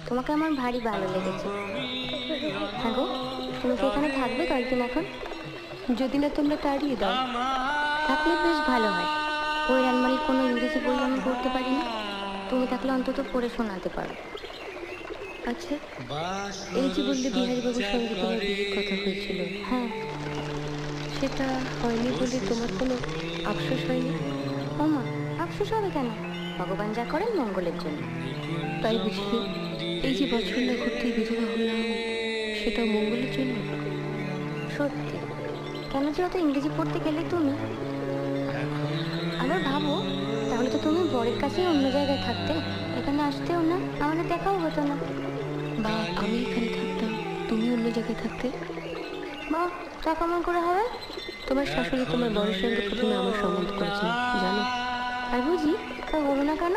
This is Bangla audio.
তোমাকে আমার ভারী ভালো লেগেছে। হ্যাঁ গো, তুমি কি এখানে থাকবে কয়েকদিন এখন? যদি না তোমরা তাড়িয়ে দাও। থাকলে বেশ ভালো হয়। ওই আলমারির কোনো ইংরেজি বই আমি পড়তে পারি না, তুমি থাকলে অন্তত পড়ে শোনাতে পারো। আচ্ছা, এই যে বললে বিহারীবাবুর সঙ্গে তোমার বিয়ের কথা হয়েছিল, হ্যাঁ। সেটা হয়নি বলে তোমার কোনো আফসোস হয়নি? ও মা, আফসোস হবে কেন? ভগবান যা করেন মঙ্গলের জন্য। তাই বুঝি এই যে বছর না ঘুরতে বিধবা হলাম, সেটাও মঙ্গলের জন্য? সত্যি। কেন যে অত ইংরেজি পড়তে গেলে তুমি? আবার ভাবো, তাহলে তো তুমি বরের কাছেই অন্য জায়গায় থাকতে, এখানে আসতেও না, আমাদের দেখাও হতো না। বা আমি এখানে থাকতাম, তুমি অন্য জায়গায় থাকতে। বা তা কেমন করে হবে? তোমার শাশুড়ি তোমার বরের সঙ্গে প্রথমে আমার সম্বন্ধ করেছেন, জানো? আর বুঝি তা বলো না কেন?